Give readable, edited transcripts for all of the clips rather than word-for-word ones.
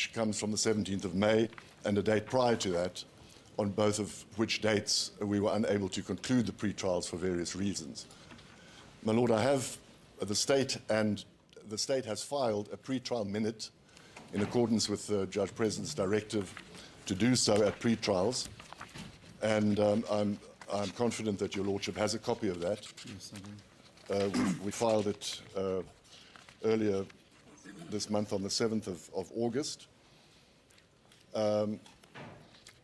which comes from the 17th of May, and a date prior to that, on both of which dates we were unable to conclude the pre-trials for various reasons. My Lord, I have the State has filed a pre-trial minute in accordance with the Judge President's directive to do so at pre-trials, and I'm confident that your Lordship has a copy of that. Yes, I do. We filed it earlier this month on the 7th of August.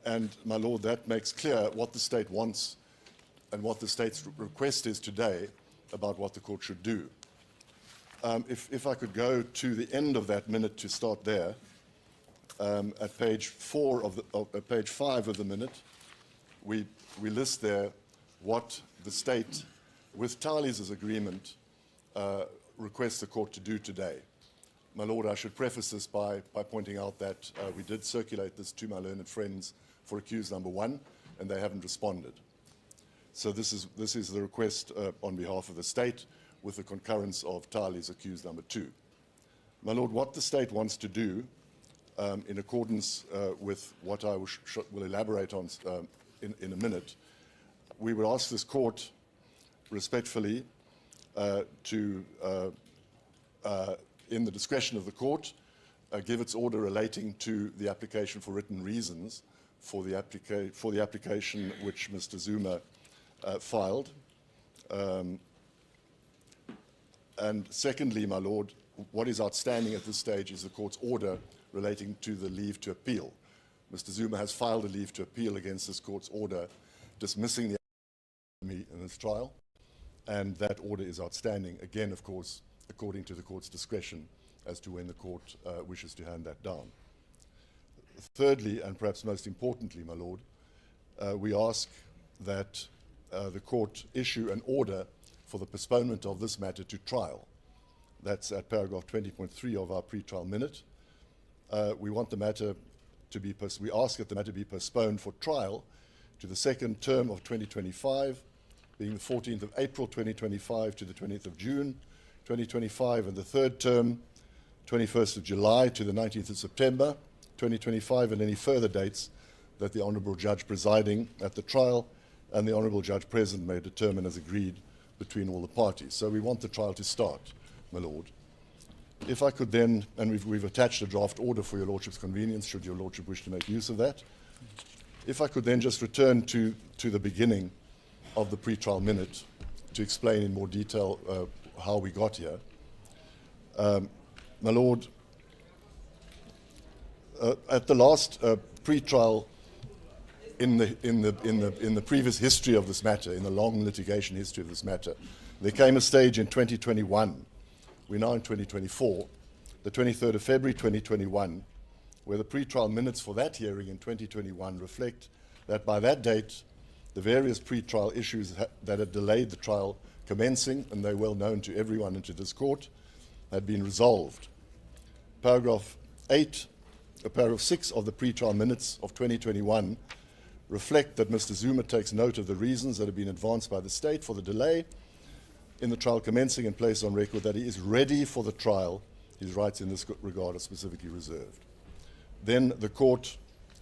And, my Lord, that makes clear what the State wants and what the State's request is today about what the Court should do. If I could go to the end of that minute to start there, at page 5 of the minute, we list there what the State, with Tali's agreement, requests the Court to do today. My Lord, I should preface this by pointing out that we did circulate this to my learned friends for accused number 1, and they haven't responded. So this is the request on behalf of the State, with the concurrence of Tali's accused number 2. My Lord, what the State wants to do, in accordance with what I will elaborate on in a minute, we would ask this Court respectfully to, in the discretion of the Court, give its order relating to the application for written reasons for the application which Mr. Zuma filed. And secondly, my Lord, what is outstanding at this stage is the Court's order relating to the leave to appeal. Mr. Zuma has filed a leave to appeal against this Court's order dismissing the in this trial, and that order is outstanding, again, of course, according to the Court's discretion as to when the Court wishes to hand that down. Thirdly, and perhaps most importantly, my Lord, we ask that the Court issue an order for the postponement of this matter to trial. That's at paragraph 20.3 of our pre-trial minute. We want the matter to be, we ask that the matter be postponed for trial to the second term of 2025, being the 14th of April 2025 to the 20th of June 2025, and the third term, 21st of July to the 19th of September 2025, and any further dates that the Honourable Judge presiding at the trial and the Honourable Judge present may determine as agreed between all the parties. So we want the trial to start, my Lord. If I could then, and we've attached a draft order for your Lordship's convenience, should your Lordship wish to make use of that. If I could then just return to the beginning of the pre-trial minute to explain in more detail how we got here. My Lord, at the last pre-trial in the previous history of this matter, in the long litigation history of this matter, there came a stage in 2021. We're now in 2024, the 23rd of February 2021, where the pre-trial minutes for that hearing in 2021 reflect that by that date, the various pre-trial issues that had delayed the trial commencing, and they're well known to everyone and to this Court, had been resolved. Paragraph 6 of the pre-trial minutes of 2021 reflect that Mr. Zuma takes note of the reasons that have been advanced by the State for the delay in the trial commencing, and place on record that he is ready for the trial. His rights in this regard are specifically reserved. Then the Court,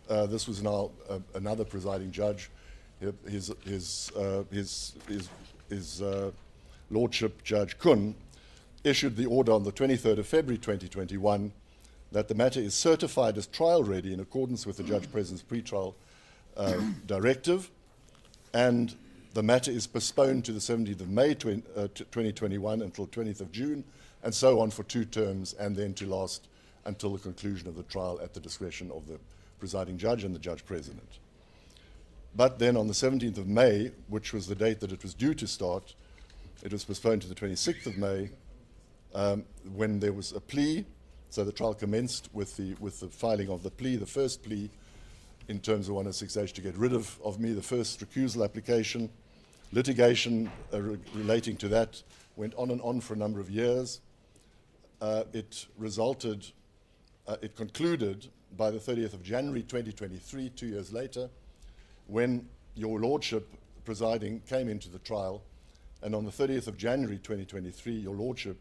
this was now another presiding judge, his Lordship Judge Kun, issued the order on the 23rd of February 2021 that the matter is certified as trial ready in accordance with the Judge President's pre-trial directive, and the matter is postponed to the 17th of May 2021 until 20th of June, and so on for 2 terms, and then to last until the conclusion of the trial at the discretion of the presiding judge and the Judge President. But then on the 17th of May, which was the date that it was due to start, it was postponed to the 26th of May, when there was a plea. So the trial commenced with the filing of the plea, the first plea in terms of 106H to get rid of me, the first recusal application. Litigation relating to that went on and on for a number of years. It concluded by the 30th of January 2023, 2 years later, when your Lordship presiding came into the trial, and on the 30th of January 2023, your Lordship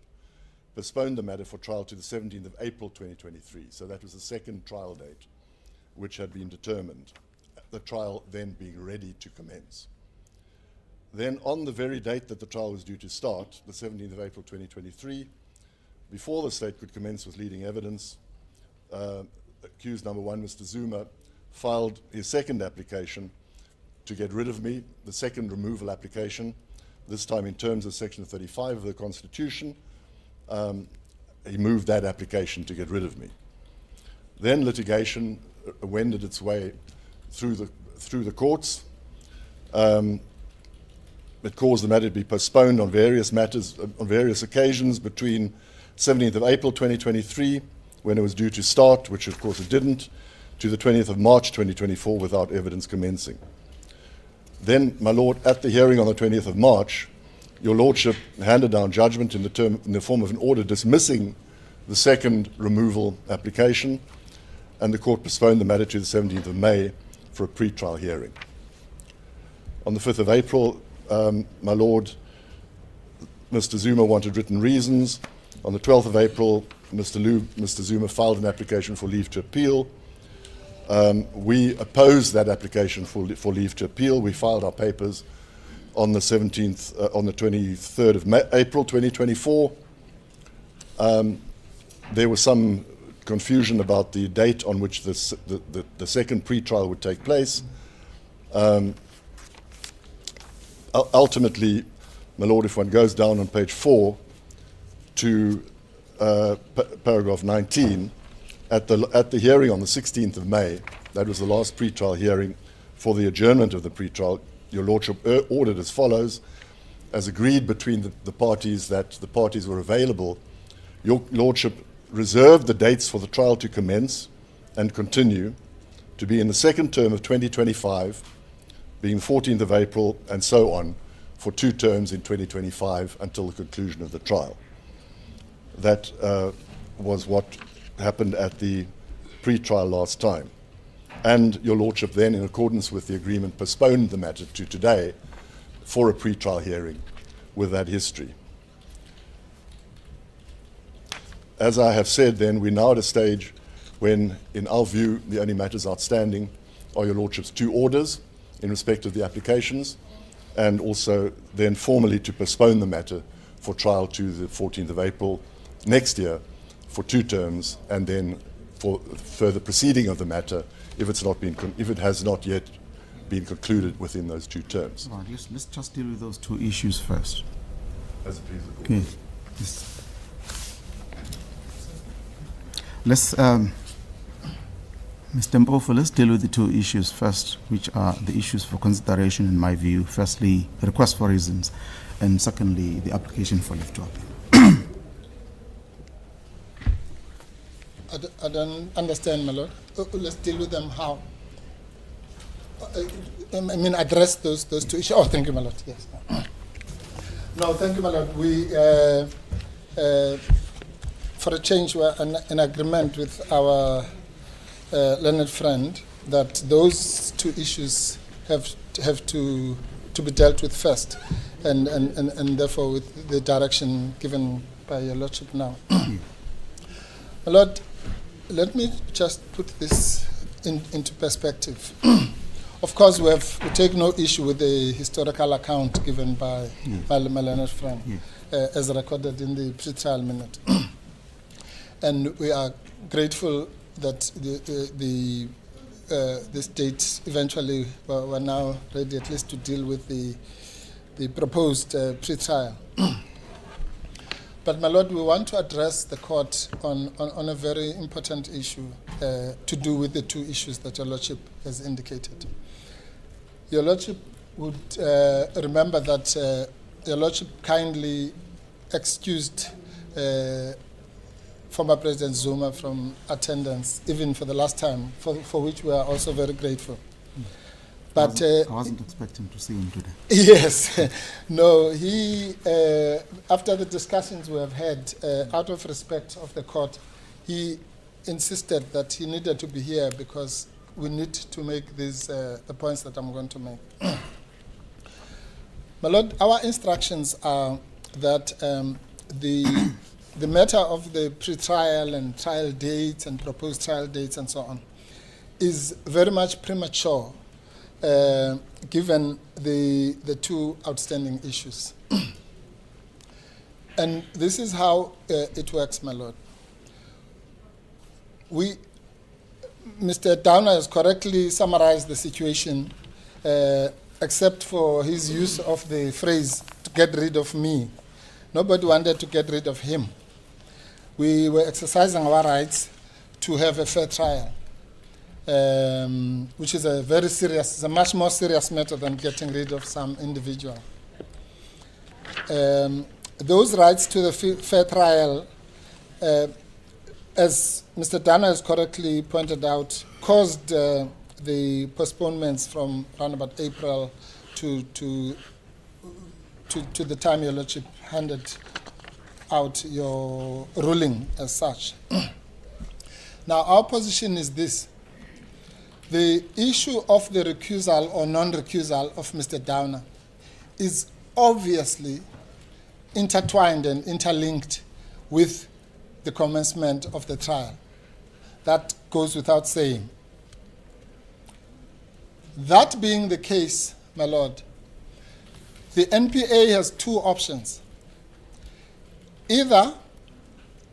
postponed the matter for trial to the 17th of April 2023. So that was the second trial date which had been determined, the trial then being ready to commence. Then on the very date that the trial was due to start, the 17th of April 2023, before the state could commence with leading evidence, accused number one, Mr. Zuma, filed his second application to get rid of me, the second removal application, this time in terms of Section 35 of the Constitution. He moved that application to get rid of me. Then litigation wended its way through the courts. It caused the matter to be postponed on various matters, on various occasions between 17th of April 2023, when it was due to start, which of course it didn't, to the 20th of March 2024 without evidence commencing. Then, my Lord, at the hearing on the 20th of March, your Lordship handed down judgment in the form of an order dismissing the second removal application, and the court postponed the matter to the 17th of May for a pre-trial hearing. On the 5th of April, my Lord, Mr. Zuma wanted written reasons. On the 12th of April, Mr. Zuma filed an application for leave to appeal. We opposed that application for leave to appeal. We filed our papers on the 23rd of April 2024. There was some confusion about the date on which the second pre-trial would take place. Ultimately, my Lord, if one goes down on page 4 to paragraph 19, at the hearing on the 16th of May, that was the last pre-trial hearing for the adjournment of the pre-trial, your Lordship ordered as follows: as agreed between the parties that the parties were available, your Lordship reserved the dates for the trial to commence and continue to be in the second term of 2025, being 14th of April, and so on, for 2 terms in 2025 until the conclusion of the trial. That was what happened at the pre-trial last time. And your Lordship then, in accordance with the agreement, postponed the matter to today for a pre-trial hearing with that history. As I have said then, we're now at a stage when, in our view, the only matters outstanding are your Lordship's 2 orders in respect of the applications, and also then formally to postpone the matter for trial to the 14th of April next year for 2 terms, and then for further proceeding of the matter if it has not yet been concluded within those 2 terms. Right, let's just deal with those 2 issues first. As it pleases the court. Okay. Let's, Mr. Mpofu, let's deal with the 2 issues first, which are the issues for consideration in my view. Firstly, the request for reasons, and secondly, the application for leave to appeal. I don't understand, my Lord. Let's deal with them how? I mean, address those 2 issues. Oh, thank you, my Lord. Yes. No, thank you, my Lord. We, for a change, we're in agreement with our learned friend that those 2 issues have to be dealt with first, and therefore with the direction given by your Lordship now. My Lord, let me just put this into perspective. Of course, we take no issue with the historical account given by my learned friend, as recorded in the pre-trial minute. And we are grateful that this date eventually we're now ready at least to deal with the proposed pre-trial. But, my Lord, we want to address the court on a very important issue to do with the 2 issues that your Lordship has indicated. Your Lordship would remember that your Lordship kindly excused former President Zuma from attendance, even for the last time, for which we are also very grateful. But I wasn't expecting to see him today. Yes. No, he, after the discussions we have had, out of respect of the court, he insisted that he needed to be here because we need to make these, the points that I'm going to make. My Lord, our instructions are that the the matter of the pre-trial and trial dates and proposed trial dates and so on is very much premature, given the two outstanding issues. And this is how it works, my lord. Mr. Downer has correctly summarized the situation, except for his use of the phrase, to get rid of me. Nobody wanted to get rid of him. We were exercising our rights to have a fair trial, which is it's a much more serious matter than getting rid of some individual. Those rights to the fair trial, as Mr. Dana has correctly pointed out, caused the postponements from around about April to the time your lordship handed out your ruling as such. Now, our position is this. The issue of the recusal or non-recusal of Mr. Downer is obviously intertwined and interlinked with the commencement of the trial. That goes without saying. That being the case, my lord, the NPA has two options. Either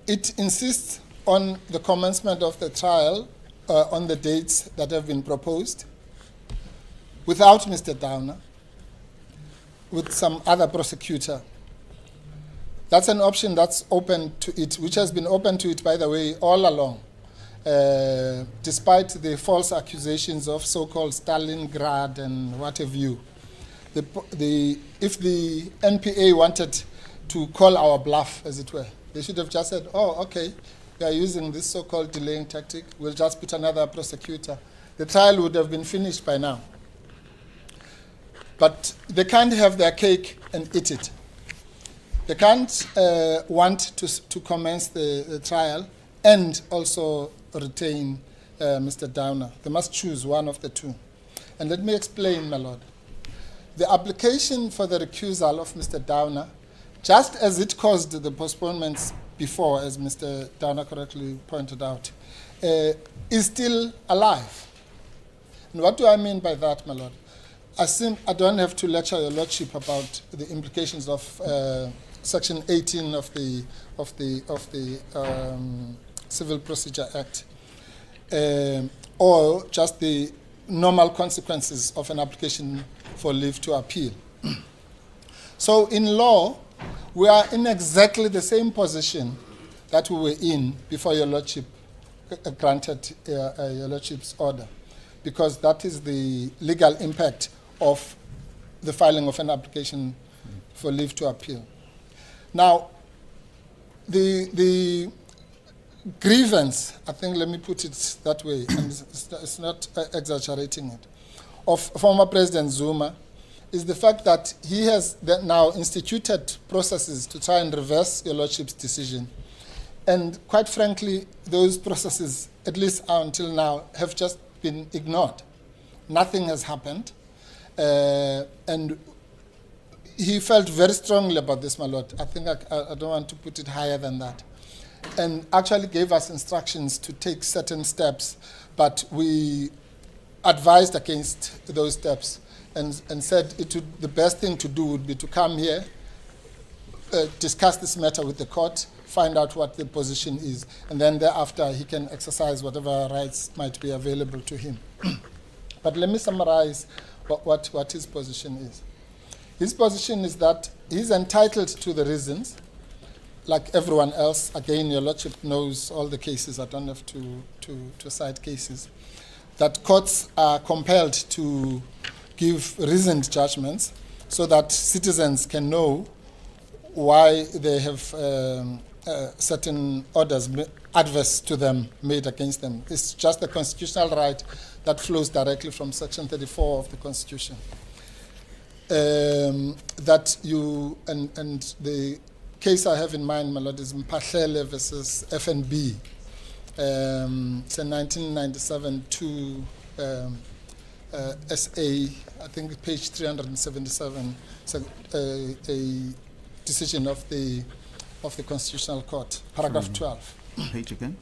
it insists on the commencement of the trial on the dates that have been proposed without Mr. Downer, with some other prosecutor. That's an option that's open to it, which has been open to it, by the way, all along, despite the false accusations of so-called Stalingrad and what have you. If the NPA wanted to call our bluff, as it were, they should have just said, oh, okay, we are using this so-called delaying tactic, we'll just put another prosecutor. The trial would have been finished by now. But they can't have their cake and eat it. They can't want to commence the trial and also retain Mr. Downer. They must choose one of the two. And let me explain, my lord. The application for the recusal of Mr. Downer, just as it caused the postponements before, as Mr. Downer correctly pointed out, is still alive. And what do I mean by that, my lord? I don't have to lecture your lordship about the implications of Section 18 of the Civil Procedure Act, or just the normal consequences of an application for leave to appeal. So in law, we are in exactly the same position that we were in before your lordship granted your lordship's order, because that is the legal impact of the filing of an application for leave to appeal. Now, the grievance, I think, let me put it that way, and it's not exaggerating it, of former President Zuma is the fact that he has now instituted processes to try and reverse your lordship's decision. And quite frankly, those processes, at least until now, have just been ignored. Nothing has happened. And he felt very strongly about this, my lord. I think I don't want to put it higher than that. And actually gave us instructions to take certain steps, but we advised against those steps and said the best thing to do would be to come here, discuss this matter with the court, find out what the position is, and then thereafter he can exercise whatever rights might be available to him. But let me summarize what his position is. His position is that he's entitled to the reasons, like everyone else. Again, your lordship knows all the cases. I don't have to cite cases. That courts are compelled to give reasoned judgments so that citizens can know why they have certain orders adverse to them made against them. It's just a constitutional right that flows directly from Section 34 of the Constitution. That you, and the case I have in mind, my lord, is Mpahlele versus FNB. It's a 1997 SA, I think page 377. It's a decision of the of the Constitutional Court, paragraph 12. Page again?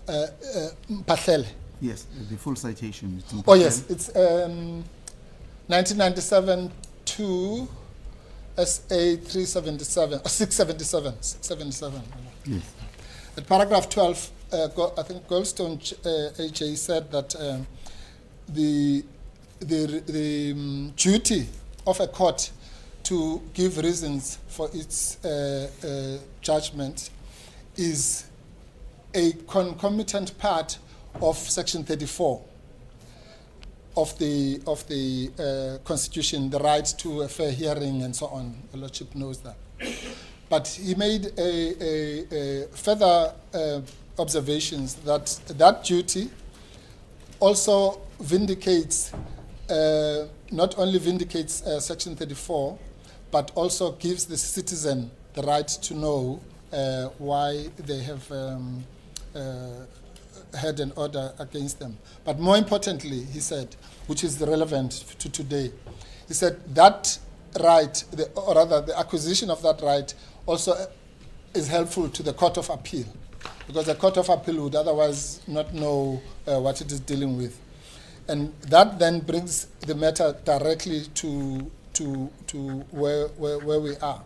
Pahlele. Yes, the full citation. It's in Oh yes, Pahlele. it's 1997 to SA 377, 677, 677. Yes. At paragraph 12, I think Goldstone HA said that the duty of a court to give reasons for its judgment is a concomitant part of Section 34 of the Constitution, the right to a fair hearing and so on. The Lordship knows that. But he made a further observations that that duty also vindicates, not only vindicates Section 34, but also gives the citizen the right to know why they have had an order against them. But more importantly, he said, which is relevant to today, he said that right, or rather the acquisition of that right, also is helpful to the Court of Appeal, because the Court of Appeal would otherwise not know what it is dealing with. And that then brings the matter directly to where we are,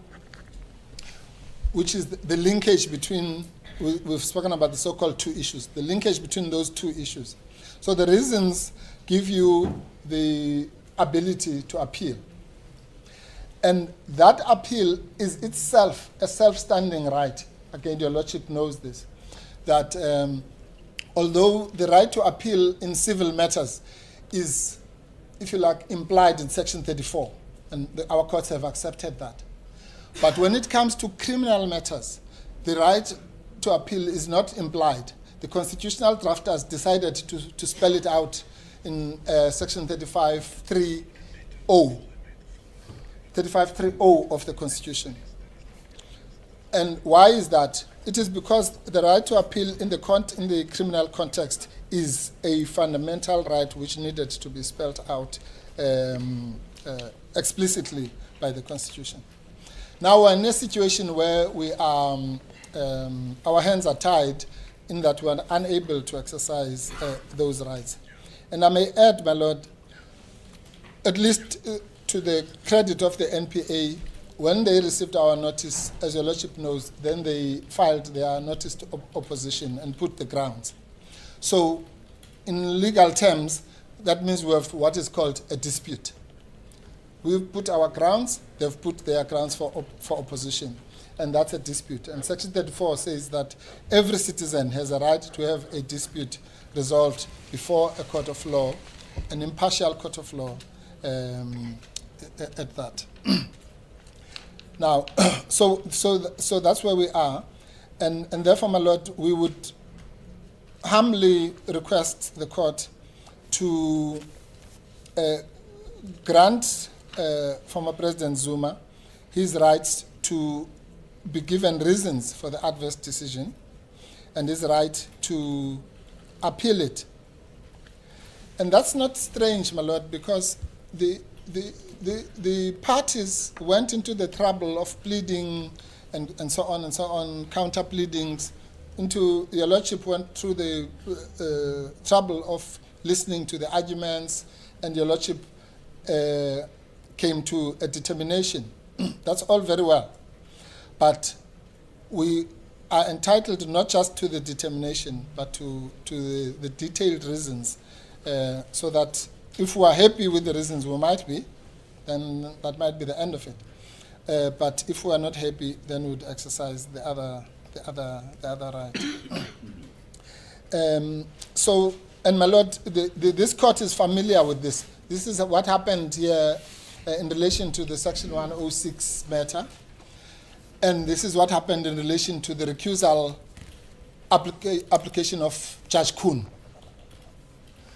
which is the linkage between, we've spoken about the so-called two issues, the linkage between those two issues. So the reasons give you the ability to appeal. And that appeal is itself a self-standing right. Again, your Lordship knows this, that although the right to appeal in civil matters is, if you like, implied in Section 34, and our courts have accepted that. But when it comes to criminal matters, the right to appeal is not implied. The constitutional drafters decided to spell it out in Section 35.3.0. 35.3.0 of the Constitution. And why is that? It is because the right to appeal in the criminal context is a fundamental right which needed to be spelled out explicitly by the Constitution. Now we're in a situation where we are, our hands are tied in that we are unable to exercise those rights. And I may add, my Lord, at least to the credit of the NPA, when they received our notice, as your Lordship knows, then they filed their notice to opposition and put the grounds. So in legal terms, that means we have what is called a dispute. We've put our grounds, they've put their grounds for opposition, and that's a dispute. And Section 34 says that every citizen has a right to have a dispute resolved before a court of law, an impartial court of law, at that. Now, so that's where we are, and therefore, my Lord, we would humbly request the court to grant former President Zuma his rights to be given reasons for the adverse decision and his right to appeal it. And that's not strange, my Lord, because the parties went into the trouble of pleading and so on, counter pleadings. Your Lordship went through the trouble of listening to the arguments, and your Lordship came to a determination. That's all very well. But we are entitled not just to the determination, but to the detailed reasons, so that if we are happy with the reasons, we might be, then that might be the end of it. But if we are not happy, then we would exercise the other right. So, and my Lord, this court is familiar with this. This is what happened here in relation to the Section 106 matter. And this is what happened in relation to the recusal application of Judge Kuhn.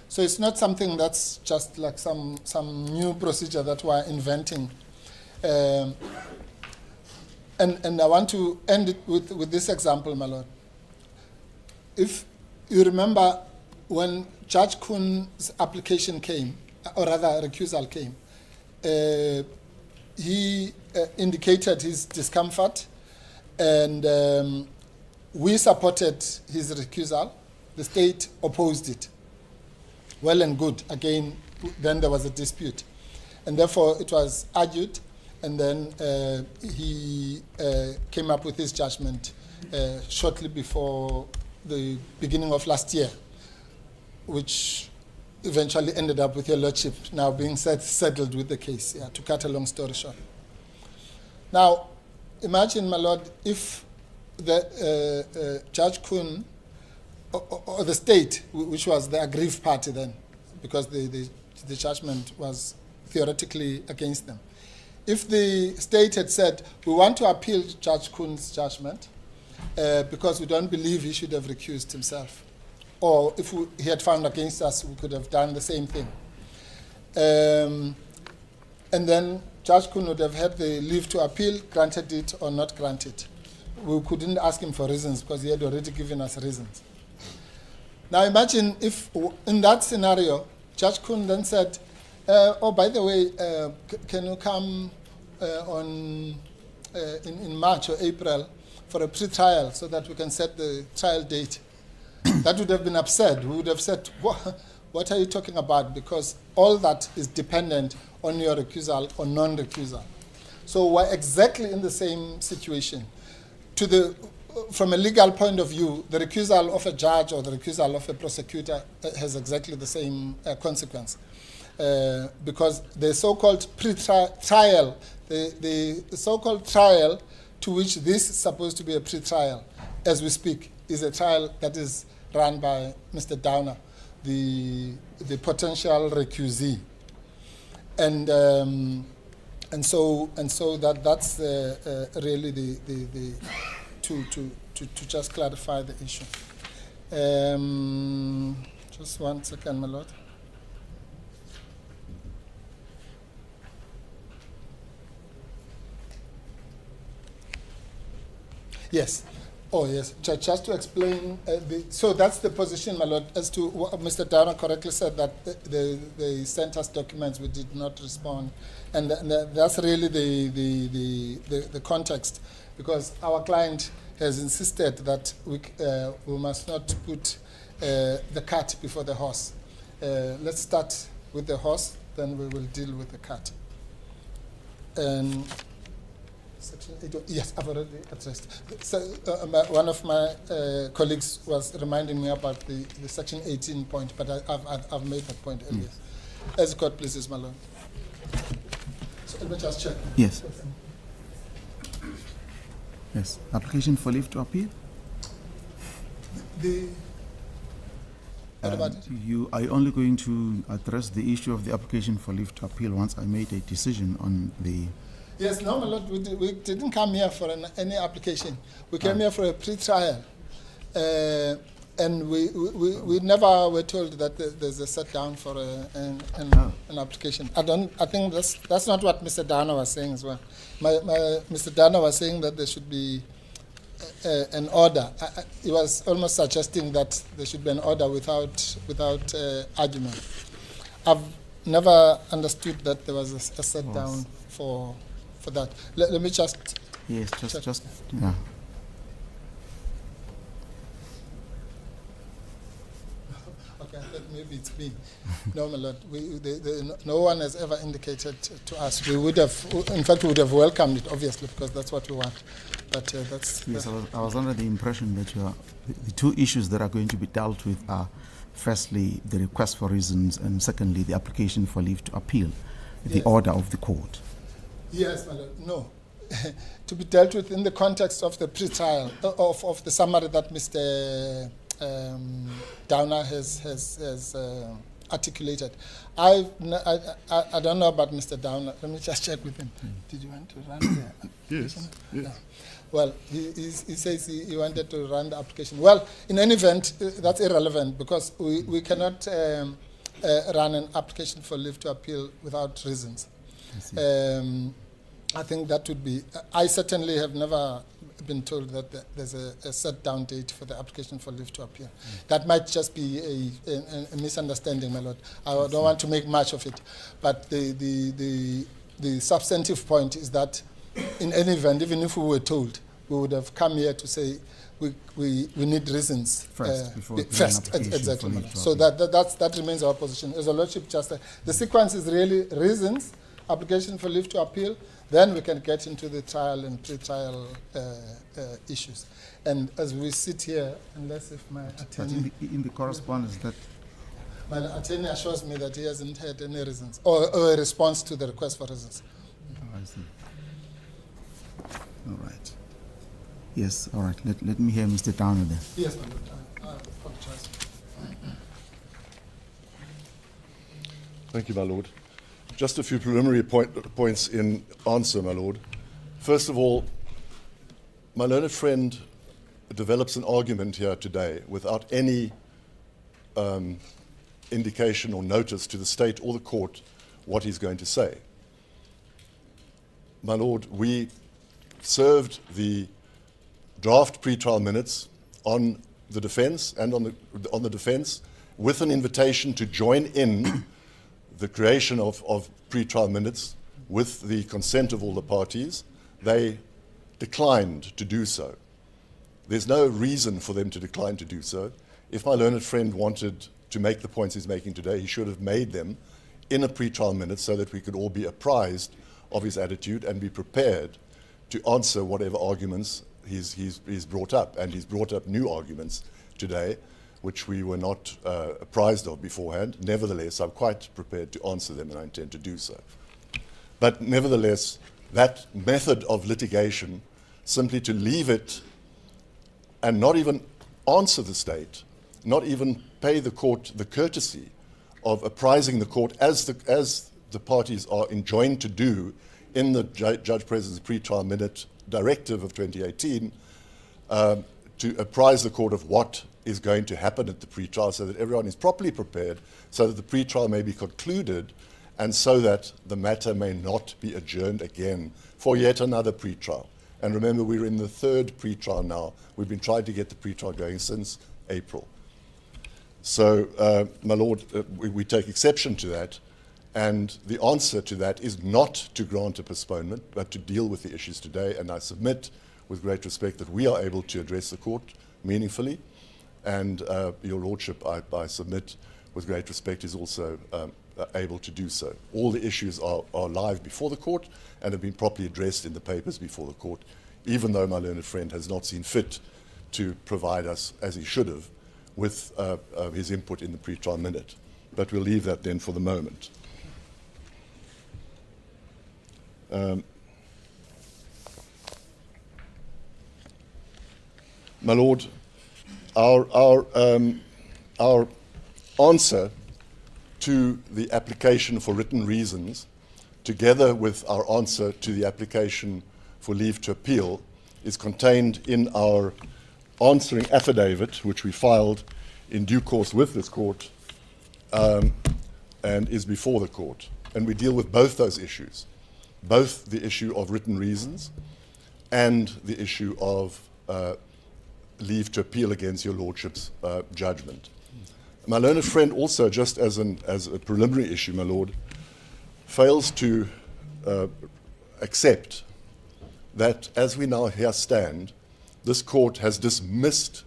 So it's not something that's just like some new procedure that we're inventing. And I want to end it with this example, my Lord. If you remember when Judge Kuhn's application came, or rather recusal came, he indicated his discomfort And we supported his recusal. The state opposed it. Well and good. Again, then there was a dispute. And therefore, it was argued, and then he came up with his judgment shortly before the beginning of last year, which eventually ended up with your lordship now being settled with the case, to cut a long story short. Now, imagine, my lord, if the Judge Kuhn or the state, which was the aggrieved party then, because the judgment was theoretically against them. If the state had said, we want to appeal Judge Kuhn's judgment because we don't believe he should have recused himself, or if he had found against us, we could have done the same thing. And then Judge Kuhn would have had the leave to appeal, granted it or not granted. We couldn't ask him for reasons because he had already given us reasons. Now imagine if, in that scenario, Judge Kuhn then said, oh, by the way, can you come in March or April for a pre-trial so that we can set the trial date? That would have been absurd. We would have said, what are you talking about? Because all that is dependent on your recusal or non-recusal. So we're exactly in the same situation. From a legal point of view, the recusal of a judge or the recusal of a prosecutor has exactly the same consequence. Because the so-called pre-trial, the so-called trial to which this is supposed to be a pre-trial, as we speak, is a trial that is run by Mr. Downer, the potential recusee. And so that's really the to just clarify the issue. Just 1 second, my lord. Yes. Oh, yes. Just to explain, so that's the position, my lord, as to what Mr. Downer correctly said, that they sent us documents, we did not respond. And that's really the context, because our client has insisted that we must not put the cart before the horse. Let's start with the horse, then we will deal with the cart. And Section 8, yes, I've already addressed. So, one of my colleagues was reminding me about the Section 18 point, but I've made that point earlier. As the court pleases, my lord. So let me just check. Yes. Yes. Application for leave to appeal? What about it? You are only going to address the issue of the application for leave to appeal once I made a decision on the... Yes, no, my lord, we didn't come here for any application. We came here for a pre-trial. And we never were told that there's a set down for an application. I think that's not what Mr. Downer was saying as well. Mr. Downer was saying that there should be an order. He was almost suggesting that there should be an order without argument. I've never understood that there was a set down for that. Let me just... Yes, just yeah. Okay, I thought maybe it's me. No, my lord. No one has ever indicated to us. We would have, in fact, we would have welcomed it, obviously, because that's what we want. But that's... Yes, I was under the impression that the two issues that are going to be dealt with are, firstly, the request for reasons, and secondly, the application for leave to appeal, the order of the court. Yes, my lord. No. To be dealt with in the context of the pre-trial, of the summary that Mr. Downer has articulated. I don't know about Mr. Downer. Let me just check with him. Did you want to run the Yes. Yes. No. Well, he says he wanted to run the application. Well, in any event, that's irrelevant because we cannot run an application for leave to appeal without reasons. I think that would be... I certainly have never been told that there's a set down date for the application for leave to appeal. That might just be a misunderstanding, my lord. I don't want to make much of it. But the substantive point is that in any event, even if we were told, we would have come here to say we need reasons First, before we put an first, application exactly. for leave to So appeal. that remains our position. As a Lordship, just the sequence is really reasons, application for leave to appeal, then we can get into the trial and pre-trial issues. And as we sit here, unless if my But attorney, in the correspondence that my attorney assures me that he hasn't had any reasons or a response to the request for reasons. I see. All right. Yes, all right. Let me hear Mr. Downer then. Yes, my Lord. I apologize. Thank you, my Lord. Just a few preliminary points in answer, my Lord. First of all, my learned friend develops an argument here today without any indication or notice to the state or the court what he's going to say. My Lord, we served the draft pretrial minutes on the defense and on the defense with an invitation to join in the creation of pretrial minutes with the consent of all the parties. They declined to do so. There's no reason for them to decline to do so. If my learned friend wanted to make the points he's making today, he should have made them in a pretrial minute so that we could all be apprised of his attitude and be prepared to answer whatever arguments he's brought up. And he's brought up new arguments today, which we were not apprised of beforehand. Nevertheless, I'm quite prepared to answer them, and I intend to do so. But nevertheless, that method of litigation, simply to leave it and not even answer the state, not even pay the court the courtesy of apprising the court as the parties are enjoined to do in the Judge President's pretrial minute directive of 2018, to apprise the court of what is going to happen at the pretrial so that everyone is properly prepared, so that the pretrial may be concluded, and so that the matter may not be adjourned again for yet another pretrial. And remember, we're in the third pretrial now. We've been trying to get the pretrial going since April. So, my Lord, we take exception to that, and the answer to that is not to grant a postponement, but to deal with the issues today. And I submit with great respect that we are able to address the court meaningfully, and Your Lordship, I submit with great respect, is also able to do so. All the issues are live before the court and have been properly addressed in the papers before the court, even though my learned friend has not seen fit to provide us, as he should have, with his input in the pretrial minute. But we'll leave that then for the moment. My Lord, our answer to the application for written reasons, together with our answer to the application for leave to appeal, is contained in our answering affidavit, which we filed in due course with this court, and is before the court. And we deal with both those issues, both the issue of written reasons and the issue of leave to appeal against Your Lordship's judgment. My learned friend also, just as a preliminary issue, my Lord, fails to accept that as we now here stand, this court has dismissed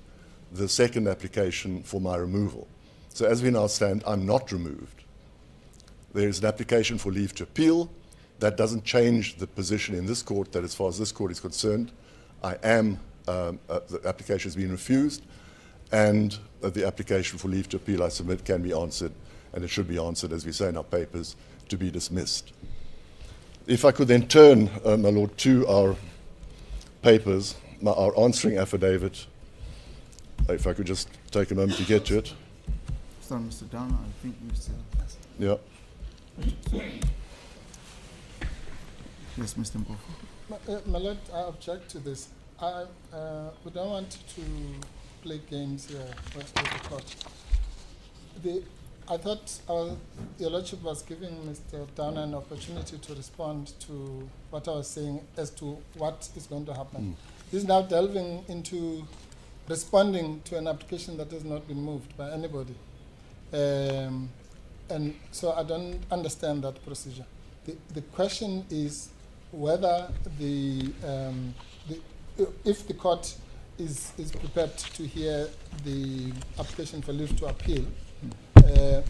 the second application for my removal. So as we now stand, I'm not removed. There is an application for leave to appeal. That doesn't change the position in this court that as far as this court is concerned, I am, the application has been refused, and the application for leave to appeal I submit can be answered, and it should be answered, as we say in our papers, to be dismissed. If I could then turn, my Lord, to our papers, our answering affidavit, if I could just take a moment to get to it. So, Mr. Downer, I think Mr. Yeah. Yes, Mr. Mpofu. My Lord, I object to this. We don't want to play games here with the court. I thought Your Lordship was giving Mr. Downer an opportunity to respond to what I was saying as to what is going to happen. This is now delving into responding to an application that has not been moved by anybody. And so I don't understand that procedure. The question is whether if the court is prepared to hear the application for leave to appeal,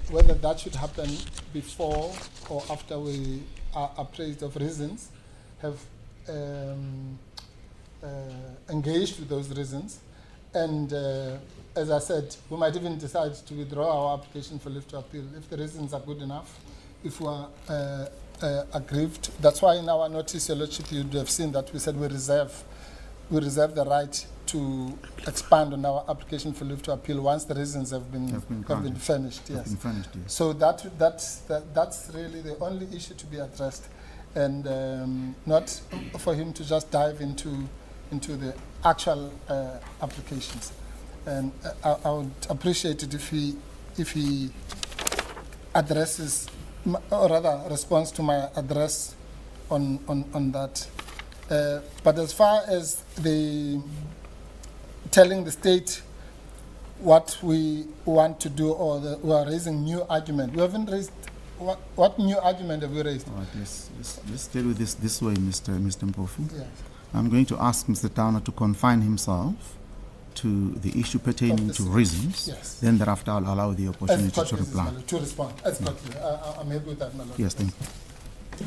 whether that should happen before or after we are appraised of reasons, have engaged with those reasons, and as I said, we might even decide to withdraw our application for leave to appeal if the reasons are good enough, if we are aggrieved. That's why in our notice, Your Lordship, you'd have seen that we said we reserve the right to expand on our application for leave to appeal once the reasons have been furnished. Yes. So that's really the only issue to be addressed, and not for him to just dive into the actual applications. And I would appreciate it if he addresses, or rather responds to my address on that. But as far as the telling the state what we want to do, or we are raising new argument, we haven't raised. What new argument have we raised? All right, let's deal with this way, Mr. Mpofu. Yes. I'm going to ask Mr. Towner to confine himself to the issue pertaining to reasons. Yes. Then thereafter I'll allow the opportunity to reply. To respond. As I'm happy with that, my Lord. Yes, thank you.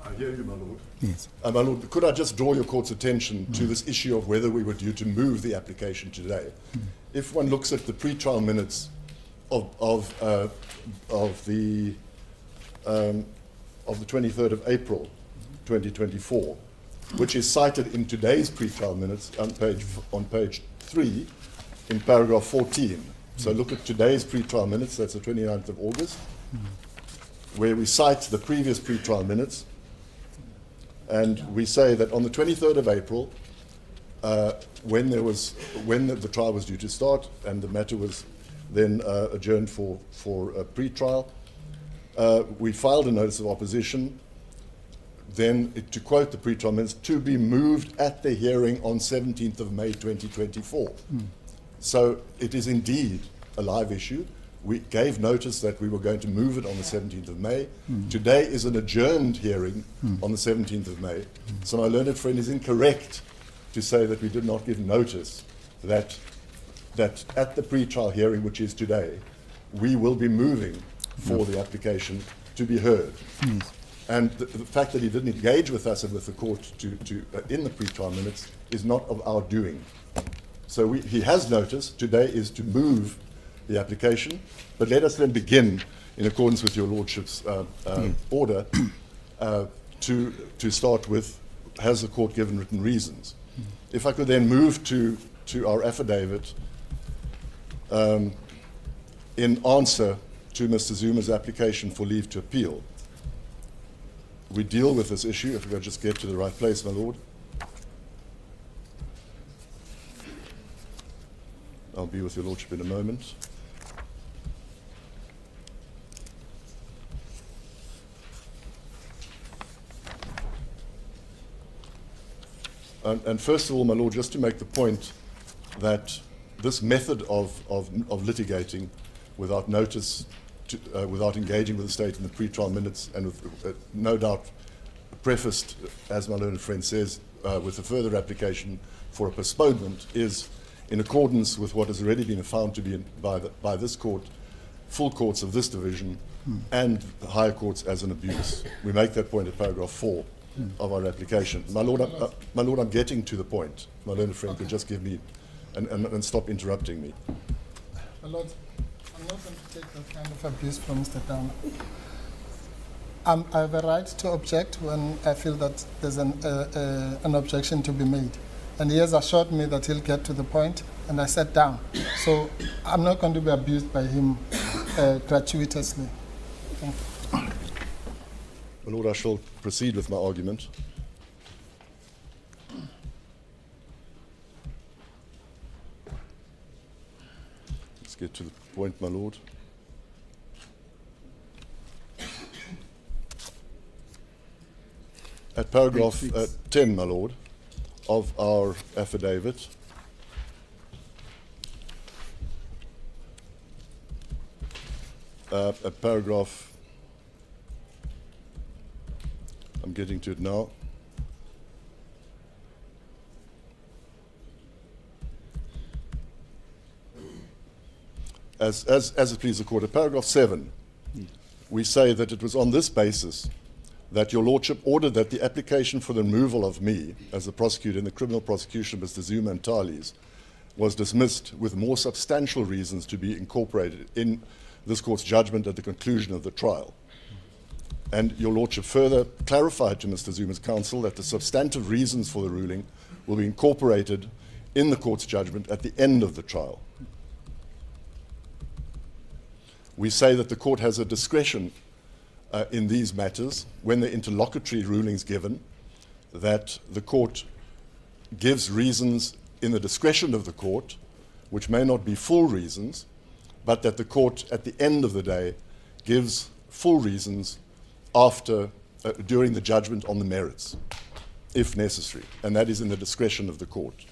I hear you, my Lord. Yes. My Lord, could I just draw your court's attention to this issue of whether we were due to move the application today? If one looks at the pre-trial minutes of the 23rd of April, 2024, which is cited in today's pre-trial minutes on page 3 in paragraph 14. So look at today's pre-trial minutes, that's the 29th of August, where we cite the previous pre-trial minutes, and we say that on the 23rd of April, when the trial was due to start and the matter was then adjourned for a pre-trial, we filed a notice of opposition. Then, to quote the pre-trial minutes, to be moved at the hearing on 17th of May 2024. So it is indeed a live issue. We gave notice that we were going to move it on the 17th of May. Today is an adjourned hearing on the 17th of May. So my learned friend is incorrect to say that we did not give notice that at the pre-trial hearing, which is today, we will be moving for the application to be heard. And the fact that he didn't engage with us and with the court in the pre-trial minutes is not of our doing. So he has noticed today is to move the application, but let us then begin, in accordance with your lordship's order, to start with, has the court given written reasons? If I could then move to our affidavit in answer to Mr. Zuma's application for leave to appeal. We deal with this issue, if we could just get to the right place, my Lord. I'll be with your lordship in a moment. And first of all, my Lord, just to make the point that this method of litigating without notice, without engaging with the state in the pre-trial minutes, and with, no doubt prefaced, as my learned friend says, with a further application for a postponement, is in accordance with what has already been found to be by this court, full courts of this division, and the higher courts as an abuse. We make that point at paragraph 4 of our application. My Lord, I'm getting to the point. My learned friend could just give me and stop interrupting me. My Lord, I'm not going to take that kind of abuse from Mr. Downer. I have a right to object when I feel that there's an objection to be made. And he has assured me that he'll get to the point, and I sat down. So I'm not going to be abused by him gratuitously. Thank you. My Lord, I shall proceed with my argument. Let's get to the point, my Lord. At paragraph 10, my Lord, of our affidavit, at paragraph, I'm getting to it now, as it pleases the court, at paragraph 7, we say that it was on this basis that your lordship ordered that the application for the removal of me as the prosecutor in the criminal prosecution of Mr. Zuma and Tali's was dismissed with more substantial reasons to be incorporated in this court's judgment at the conclusion of the trial. And your lordship further clarified to Mr. Zuma's counsel that the substantive reasons for the ruling will be incorporated in the court's judgment at the end of the trial. We say that the court has a discretion in these matters when the interlocutory rulings given, that the court gives reasons in the discretion of the court, which may not be full reasons, but that the court at the end of the day gives full reasons during the judgment on the merits, if necessary, and that is in the discretion of the court.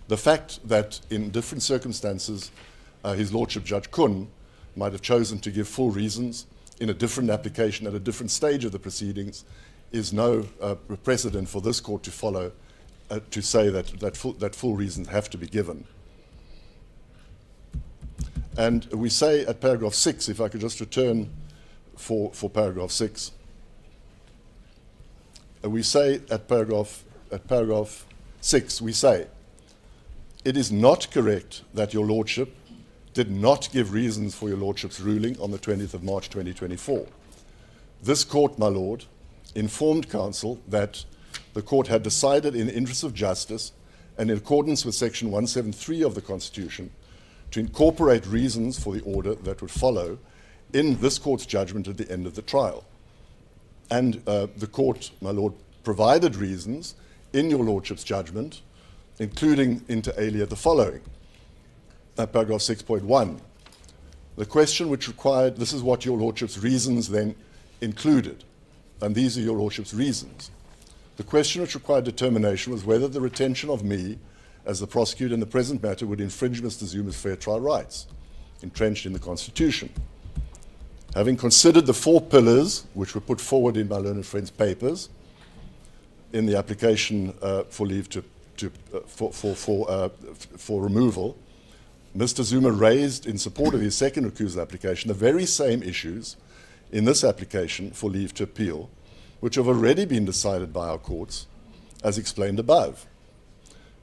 The fact that in different circumstances His Lordship Judge Kun might have chosen to give full reasons in a different application at a different stage of the proceedings is no precedent for this court to follow to say that full reasons have to be given. And we say at paragraph 6, if I could just return for paragraph 6, we say at paragraph 6, we say, it is not correct that your lordship did not give reasons for your lordship's ruling on the 20th of March 2024. This court, my lord, informed counsel that the court had decided in the interest of justice and in accordance with section 173 of the Constitution to incorporate reasons for the order that would follow in this court's judgment at the end of the trial. And the court, my lord, provided reasons in your lordship's judgment, including inter alia the following. Paragraph 6.1, the question which required, this is what your lordship's reasons then included, and these are your lordship's reasons. The question which required determination was whether the retention of me as the prosecutor in the present matter would infringe Mr. Zuma's fair trial rights, entrenched in the Constitution. Having considered the 4 pillars which were put forward in my learned friend's papers in the application for leave for removal, Mr. Zuma raised in support of his second recusal application the very same issues in this application for leave to appeal, which have already been decided by our courts, as explained above.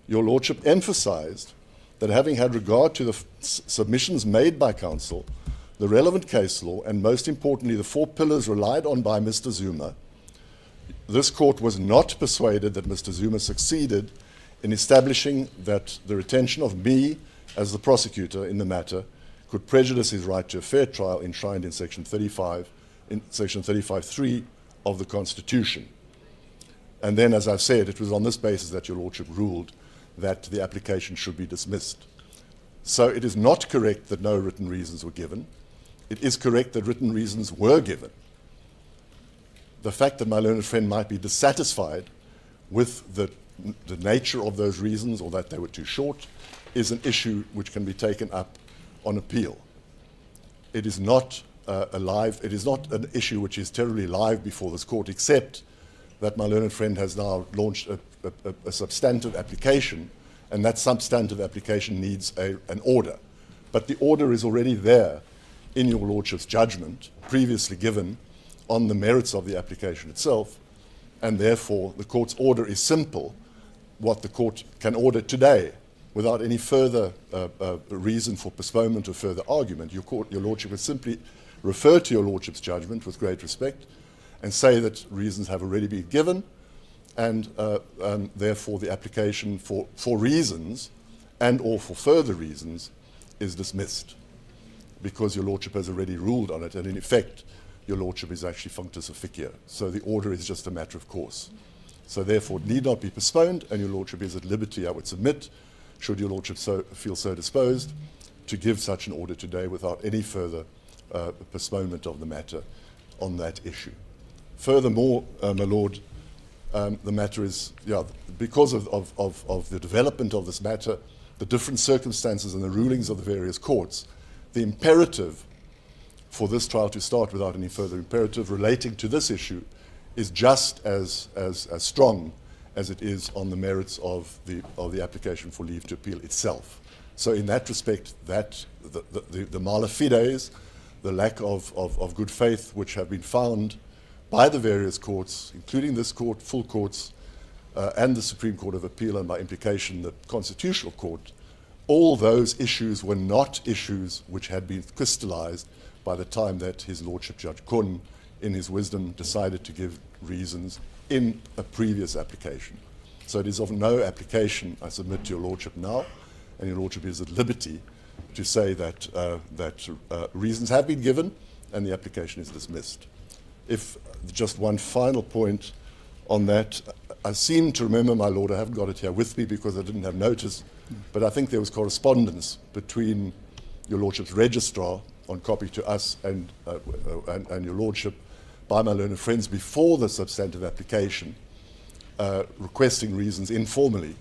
Your lordship emphasized that having had regard to the submissions made by counsel, the relevant case law, and most importantly, the 4 pillars relied on by Mr. Zuma, this court was not persuaded that Mr. Zuma succeeded in establishing that the retention of me as the prosecutor in the matter could prejudice his right to a fair trial enshrined in section 35.3 of the Constitution. And then, as I've said, it was on this basis that your lordship ruled that the application should be dismissed. So it is not correct that no written reasons were given. It is correct that written reasons were given. The fact that my learned friend might be dissatisfied with the nature of those reasons or that they were too short is an issue which can be taken up on appeal. It is not it is not an issue which is terribly live before this court, except that my learned friend has now launched a substantive application, and that substantive application needs an order. But the order is already there in your lordship's judgment, previously given on the merits of the application itself, and therefore the court's order is simple, what the court can order today, without any further reason for postponement or further argument. Your lordship would simply refer to your lordship's judgment with great respect and say that reasons have already been given, and therefore the application for reasons and or for further reasons is dismissed, because your lordship has already ruled on it, and in effect your lordship is actually functus officio. So the order is just a matter of course. So therefore it need not be postponed, and your lordship is at liberty, I would submit, should your lordship feel so disposed, to give such an order today without any further postponement of the matter on that issue. Furthermore, my lord, the matter is, because of the development of this matter, the different circumstances and the rulings of the various courts, the imperative for this trial to start without any further imperative relating to this issue is just as strong as it is on the merits of the application for leave to appeal itself. So in that respect, that the mala fides, the lack of good faith which have been found by the various courts, including this court, full courts, and the Supreme Court of Appeal, and by implication the Constitutional Court, all those issues were not issues which had been crystallized by the time that His Lordship Judge Kun, in his wisdom, decided to give reasons in a previous application. So it is of no application, I submit to Your Lordship now, and Your Lordship is at liberty to say that, reasons have been given and the application is dismissed. If just one final point on that, I seem to remember, my Lord, I haven't got it here with me because I didn't have notice, but I think there was correspondence between Your Lordship's registrar on copy to us and Your Lordship by my learned friends before the substantive application, requesting reasons informally.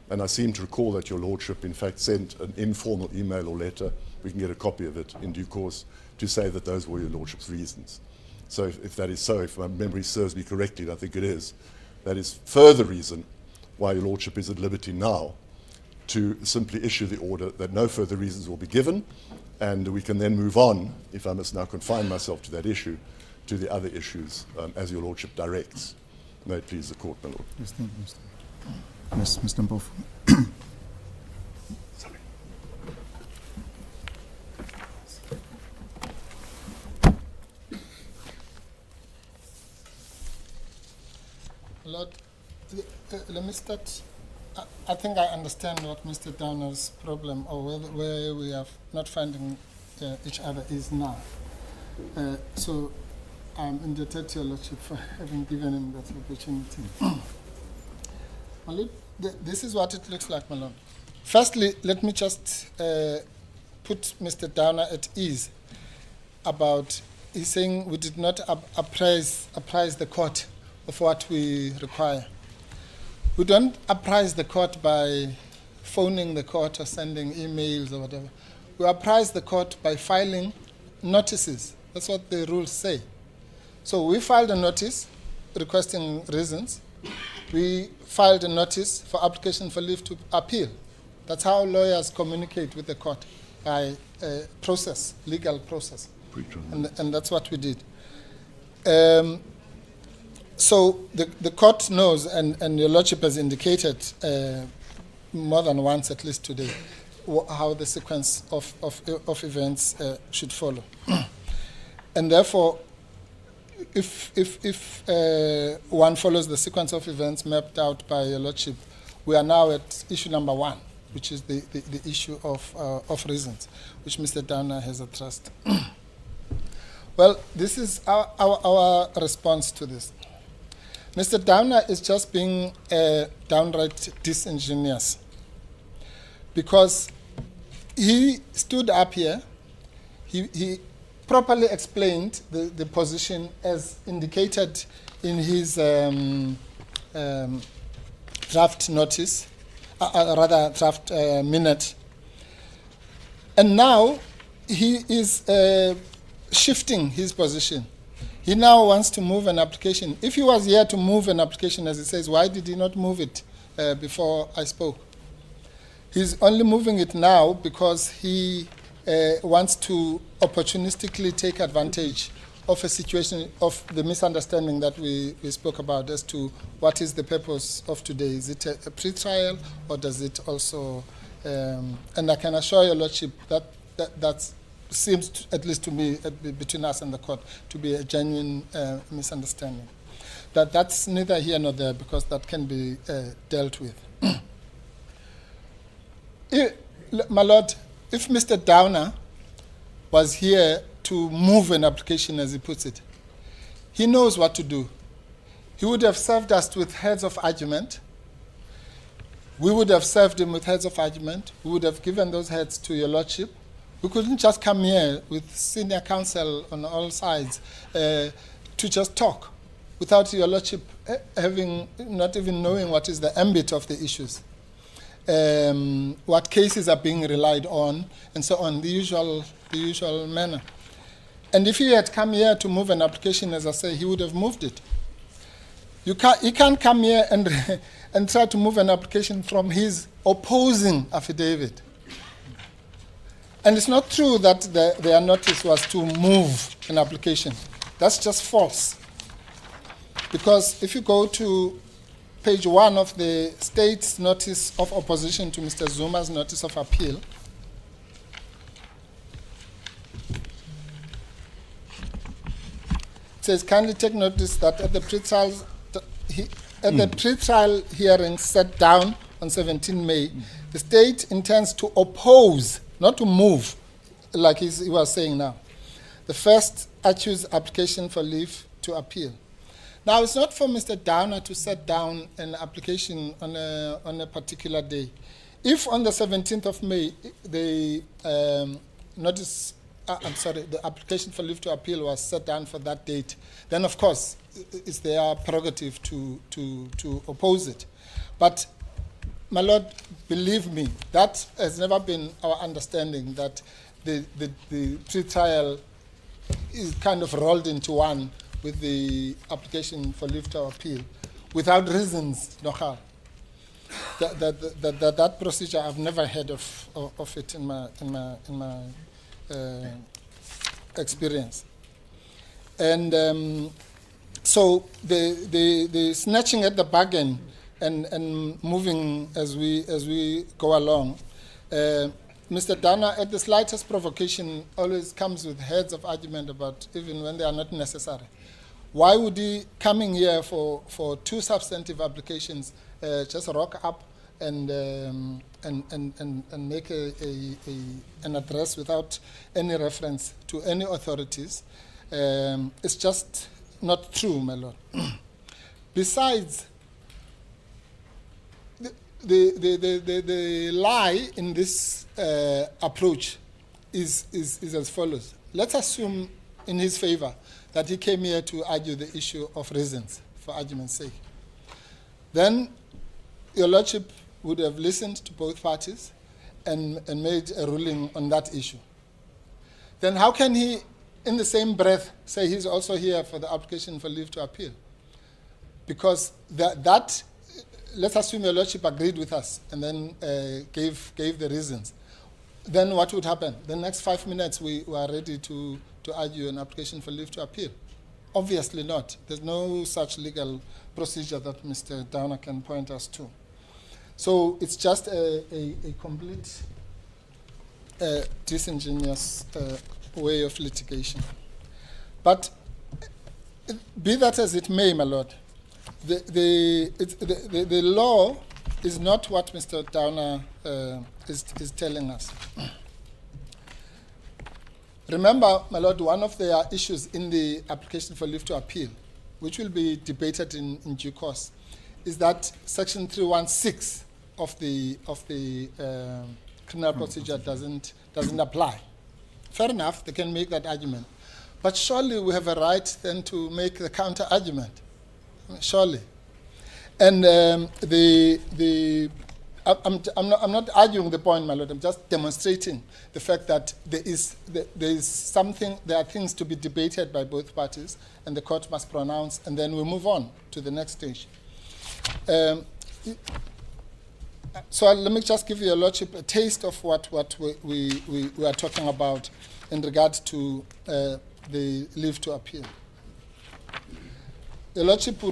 And I seem to recall that Your Lordship, in fact, sent an informal email or letter, we can get a copy of it in due course, to say that those were Your Lordship's reasons. So if that is so, if my memory serves me correctly, and I think it is, that is further reason why Your Lordship is at liberty now to simply issue the order that no further reasons will be given, and we can then move on, if I must now confine myself to that issue, to the other issues as Your Lordship directs. May it please the Court, my Lord. Yes, thank you, Mr. Yes, Mr. Mpofu. Sorry. Lord, let me start. I think I understand what Mr. Downer's problem, or where we are not finding each other, is now. So I'm indebted to Your Lordship for having given him that opportunity. My Lord, this is what it looks like, my Lord. Firstly, let me just put Mr. Downer at ease about, he's saying we did not apprise the court of what we require. We don't apprise the court by phoning the court or sending emails or whatever. We apprise the court by filing notices. That's what the rules say. So we filed a notice requesting reasons. We filed a notice for application for leave to appeal. That's how lawyers communicate with the court, by process, legal process. And that's what we did. So the court knows, and Your Lordship has indicated more than once, at least today, how the sequence of events should follow. And therefore, if one follows the sequence of events mapped out by Your Lordship, we are now at issue number 1, which is the issue of reasons, which Mr. Downer has addressed. Well, this is our response to this. Mr. Downer is just being downright disingenuous, because he stood up here, he properly explained the position as indicated in his draft notice, rather draft minute. And now he is shifting his position. He now wants to move an application. If he was here to move an application, as he says, why did he not move it before I spoke? He's only moving it now because he wants to opportunistically take advantage of a situation of the misunderstanding that we spoke about as to what is the purpose of today. Is it a pre-trial, or does it also, and I can assure Your Lordship that seems, at least to me, between us and the court, to be a genuine misunderstanding. That's neither here nor there, because that can be dealt with. My Lord, if Mr. Downer was here to move an application, as he puts it, he knows what to do. He would have served us with heads of argument. We would have served him with heads of argument. We would have given those heads to Your Lordship. We couldn't just come here with senior counsel on all sides to just talk without Your Lordship not even knowing what is the ambit of the issues, what cases are being relied on, and so on, the usual manner. And if he had come here to move an application, as I say, he would have moved it. He can't come here and try to move an application from his opposing affidavit. And it's not true that their notice was to move an application. That's just false. Because if you go to page 1 of the state's notice of opposition to Mr. Zuma's notice of appeal, it says, kindly take notice that at the pre-trial hearing set down on 17 May, the state intends to oppose, not to move, like he was saying now, the first accused application for leave to appeal. Now, it's not for Mr. Downer to set down an application on a particular day. If on the 17th of May, the the application for leave to appeal was set down for that date, then of course, it's their prerogative to oppose it. But, my Lord, believe me, that has never been our understanding, that the pre-trial is kind of rolled into one with the application for leave to appeal, without reasons, no. That procedure, I've never heard of it in my experience. And so the snatching at the bargain and moving as we go along, Mr. Downer, at the slightest provocation, always comes with heads of argument about even when they are not necessary. Why would he, coming here for 2 substantive applications, just rock up and make an address without any reference to any authorities? It's just not true, my Lord. Besides, the lie in this approach is as follows. Let's assume in his favor that he came here to argue the issue of reasons, for argument's sake. Then your Lordship would have listened to both parties and made a ruling on that issue. Then how can he, in the same breath, say he's also here for the application for leave to appeal? Because that let's assume your Lordship agreed with us and then gave the reasons. Then what would happen? The next 5 minutes we are ready to argue an application for leave to appeal. Obviously not. There's no such legal procedure that Mr. Downer can point us to. So it's just a complete disingenuous way of litigation. But be that as it may, my Lord, the law is not what Mr. Downer is telling us. Remember, my Lord, one of the issues in the application for leave to appeal, which will be debated in due course, is that Section 316 of the criminal procedure doesn't apply. Fair enough, they can make that argument. But surely we have a right then to make the counter argument. Surely. And I'm not arguing the point, my Lord. I'm just demonstrating the fact that there are things to be debated by both parties, and the court must pronounce, and then we move on to the next stage. So let me just give your Lordship a taste of what we are talking about in regard to the leave to appeal. The Lordship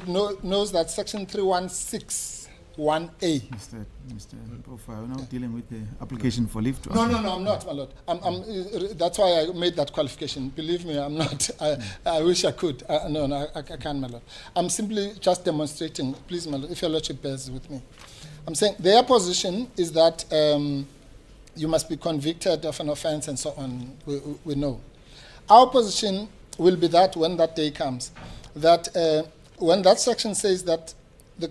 knows that Section 316(1)(a). Mr. Prof, are now dealing with the application for leave to No, appeal? I'm not, my Lord. That's why I made that qualification. Believe me, I'm not. I wish I could. No, I can't, my Lord. I'm simply just demonstrating. Please, my Lord, if your Lordship bears with me. I'm saying their position is that you must be convicted of an offense and so on. We know. Our position will be that when that day comes, that when that section says that the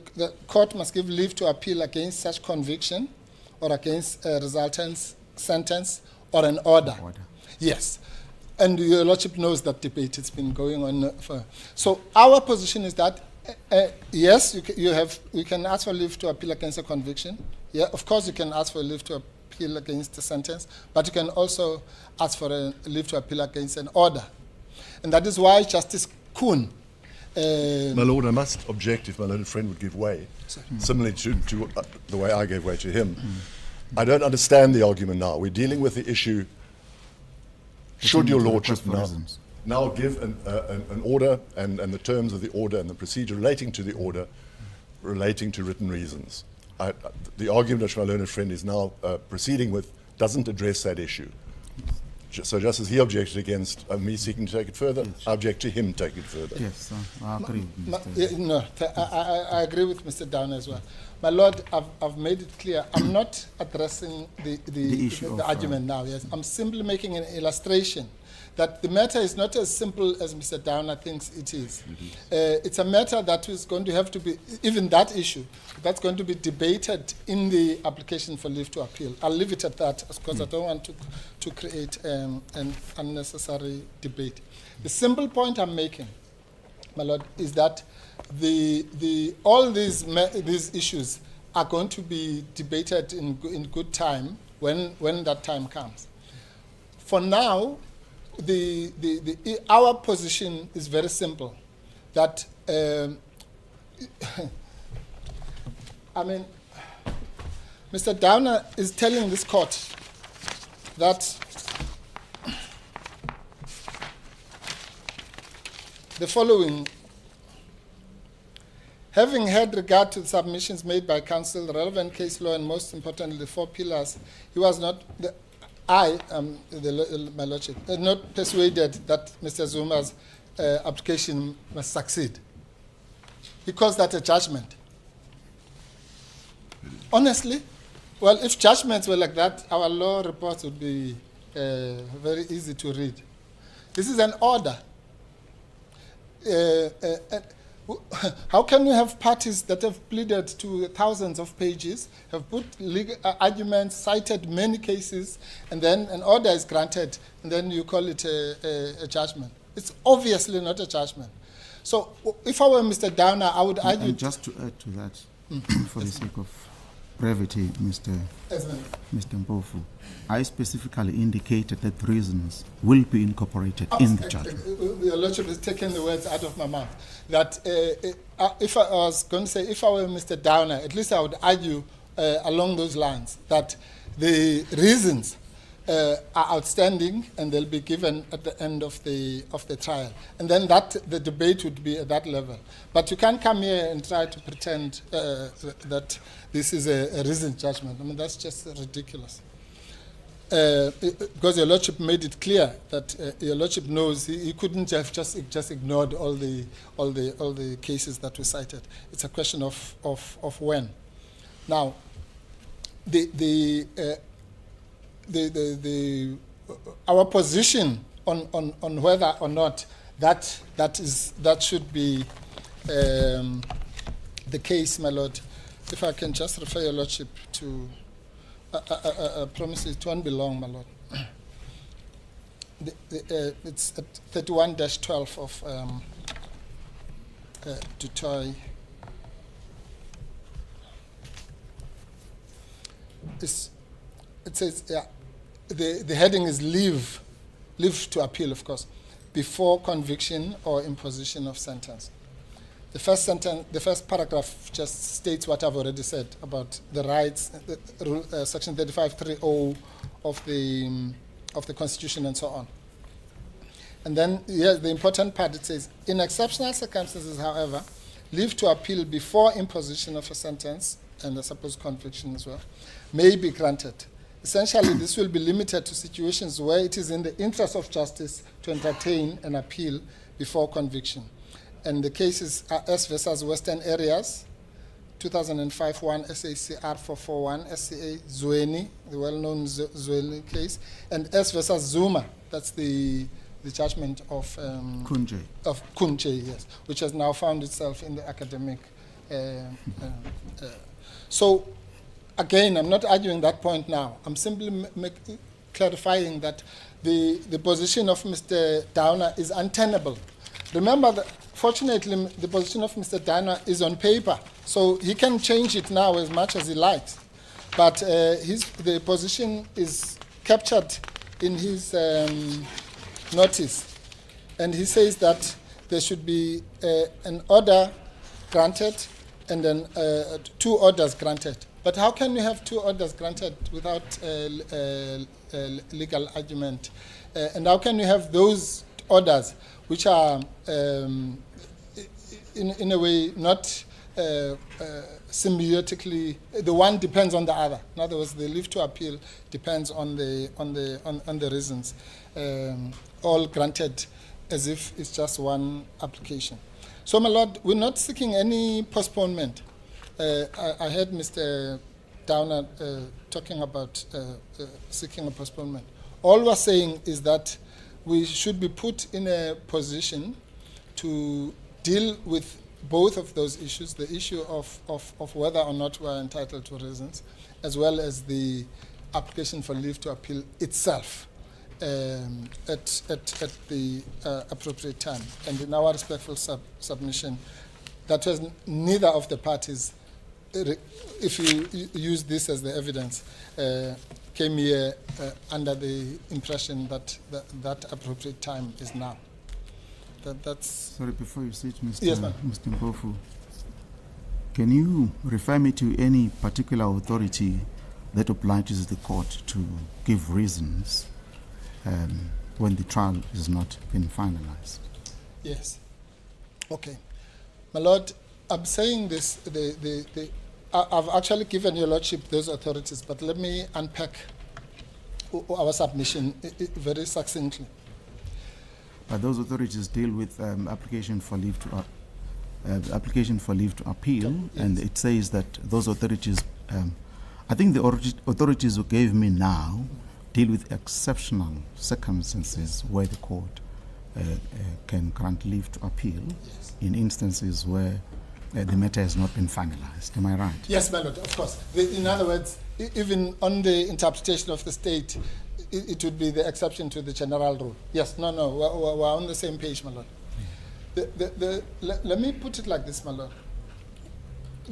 court must give leave to appeal against such conviction or against a resultant sentence or an order. Yes. And your Lordship knows that debate. It's been going on for. So our position is that, yes, you can ask for leave to appeal against a conviction. Yeah, of course you can ask for leave to appeal against a sentence, but you can also ask for a leave to appeal against an order. And that is why Justice Kuhn. My Lord, I must object if my learned friend would give way, similarly to the way I gave way to him. I don't understand the argument now. We're dealing with the issue should your to the lordship request for reasons. now give an order and the terms of the order and the procedure relating to the order relating to written reasons. The argument which my learned friend is now proceeding with doesn't address that issue. So just as he objected against me seeking to take it further, I object to him taking it further. Yes, I agree. I agree with Mr. Downer as well. My Lord, I've made it clear. I'm not addressing the argument now. Yes, I'm simply making an illustration that the matter is not as simple as Mr. Downer thinks it is. It's a matter that is going to have to be, even that issue, that's going to be debated in the application for leave to appeal. I'll leave it at that, because I don't want to create an unnecessary debate. The simple point I'm making, my Lord, is that all these issues are going to be debated in good time when that time comes. For now, our position is very simple. That I mean, Mr. Downer is telling this court that the following: having had regard to the submissions made by counsel, the relevant case law, and most importantly, the 4 pillars, he was not, my Lordship, not persuaded that Mr. Zuma's application must succeed. He calls that a judgment. Honestly, well, if judgments were like that, our law reports would be very easy to read. This is an order. How can you have parties that have pleaded to thousands of pages, have put legal arguments, cited many cases, and then an order is granted, and then you call it a judgment? It's obviously not a judgment. So if I were Mr. Downer, I would argue... And just to add to that, for the sake of brevity, Mr. Mpofu, I specifically indicated that reasons will be incorporated in the judgment. Your Lordship has taken the words out of my mouth. That if I was going to say, if I were Mr. Downer, at least I would argue along those lines that the reasons are outstanding and they'll be given at the end of the trial, and then the debate would be at that level. But you can't come here and try to pretend that this is a reasoned judgment. I mean, that's just ridiculous. Because your Lordship made it clear that your Lordship knows he couldn't have just ignored all the cases that were cited. It's a question of when. Now, our position on whether or not that should be the case, my Lord. If I can just refer your Lordship to, I promise it won't be long, my Lord. It's at 31-12 of Dutoy. It says, yeah, the heading is leave to appeal, of course, before conviction or imposition of sentence. The first paragraph just states what I've already said about the rights, Section 35.3.0 of the Constitution and so on. And then here, the important part, it says, in exceptional circumstances, however, leave to appeal before imposition of a sentence, and I suppose conviction as well, may be granted. Essentially, this will be limited to situations where it is in the interest of justice to entertain an appeal before conviction. And the cases are S versus Western Areas, 2005-1 SACR 441, SCA Zweni, the well-known Zweni case, and S versus Zuma, that's the judgment of Kunje. Of Kunje, yes, which has now found itself in the academic. So, again, I'm not arguing that point now. I'm simply clarifying that the position of Mr. Downer is untenable. Remember that, fortunately, the position of Mr. Downer is on paper, so he can change it now as much as he likes. But the position is captured in his notice, and he says that there should be an order granted and then 2 orders granted. But how can you have 2 orders granted without legal argument And how can you have those orders which are in a way not symbiotically, the one depends on the other. In other words, the leave to appeal depends on the reasons, all granted as if it's just one application. So, my Lord, we're not seeking any postponement. I heard Mr. Downer talking about seeking a postponement. All we're saying is that we should be put in a position to deal with both of those issues, the issue of whether or not we're entitled to reasons, as well as the application for leave to appeal itself at the appropriate time. And in our respectful submission, that was neither of the parties, if you use this as the evidence, came here under the impression that that appropriate time is now. That's Sorry, before you sit, Mr. Yes, ma'am. Mr. Mpofu, can you refer me to any particular authority that obliges the court to give reasons when the trial is not been finalized? Yes. Okay. My Lord, I'm saying this, I've actually given your Lordship those authorities, but let me unpack our submission very succinctly. Those authorities deal with application for leave to appeal, Yes. and it says that those authorities, I think the authorities who gave me now deal with exceptional circumstances where the court can grant leave to appeal in instances where the matter has not been finalized. Am I right? Yes, my Lord, of course. In other words, even on the interpretation of the state, it would be the exception to the general rule. Yes, no, we're on the same page, my Lord. Let me put it like this, my Lord.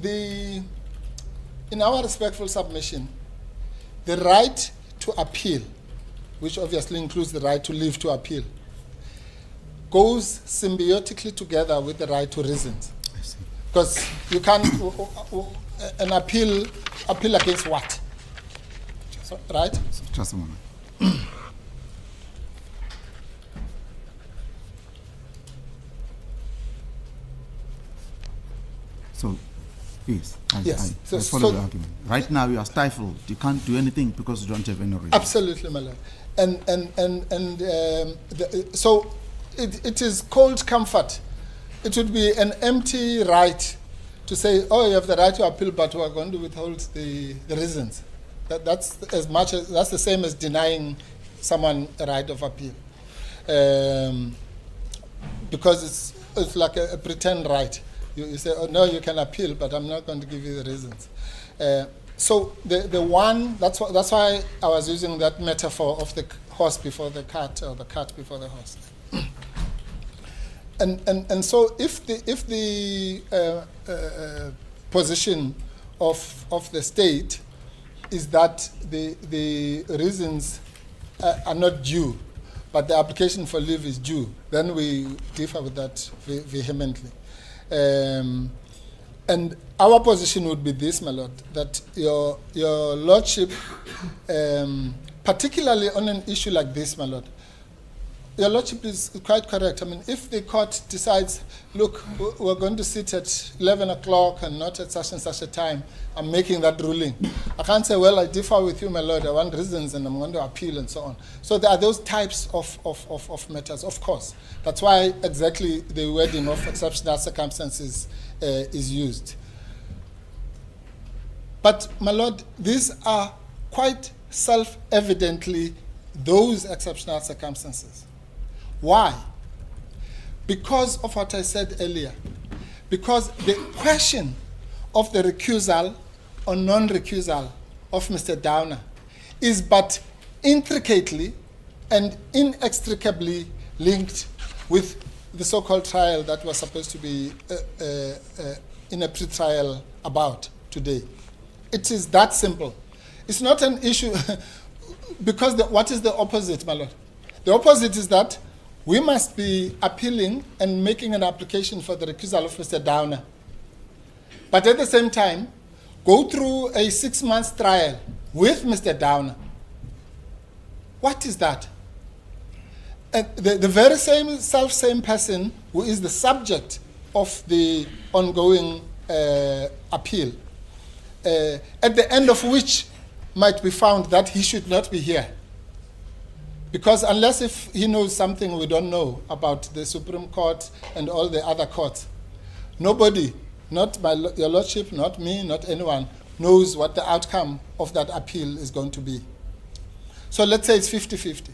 In our respectful submission, the right to appeal, which obviously includes the right to leave to appeal, goes symbiotically together with the right to reasons. I see. Because you can't, an appeal against what? So, right? Just a moment. So, yes, Yes. I follow the argument. Right now, you are stifled. You can't do anything because you don't have any reason. Absolutely, my Lord. So it is cold comfort. It would be an empty right to say, oh, you have the right to appeal, but we are going to withhold the reasons. That's the same as denying someone a right of appeal, because it's like a pretend right. You say, oh no, you can appeal, but I'm not going to give you the reasons. So the one, that's why I was using that metaphor of the horse before the cart, or the cart before the horse. And so if the position of the state is that the reasons are not due, but the application for leave is due, then we differ with that vehemently. And our position would be this, my Lord, that your Lordship, particularly on an issue like this, my Lord, your Lordship is quite correct. I mean, if the court decides, look, we're going to sit at 11 o'clock and not at such and such a time, I'm making that ruling. I can't say, well, I differ with you, my Lord, I want reasons and I'm going to appeal and so on. So there are those types of matters, of course. That's why exactly the wording of exceptional circumstances is used. But, my Lord, these are quite self-evidently those exceptional circumstances. Why? Because of what I said earlier. Because the question of the recusal or non-recusal of Mr. Downer is but intricately and inextricably linked with the so-called trial that was supposed to be in a pre-trial about today. It is that simple. It's not an issue because what is the opposite, my Lord? The opposite is that we must be appealing and making an application for the recusal of Mr. Downer. But at the same time, go through a 6-month trial with Mr. Downer. What is that? the very same person who is the subject of the ongoing appeal, at the end of which might be found that he should not be here. Because unless if he knows something we don't know about the Supreme Court and all the other courts, nobody, not your Lordship, not me, not anyone, knows what the outcome of that appeal is going to be. So let's say it's 50-50.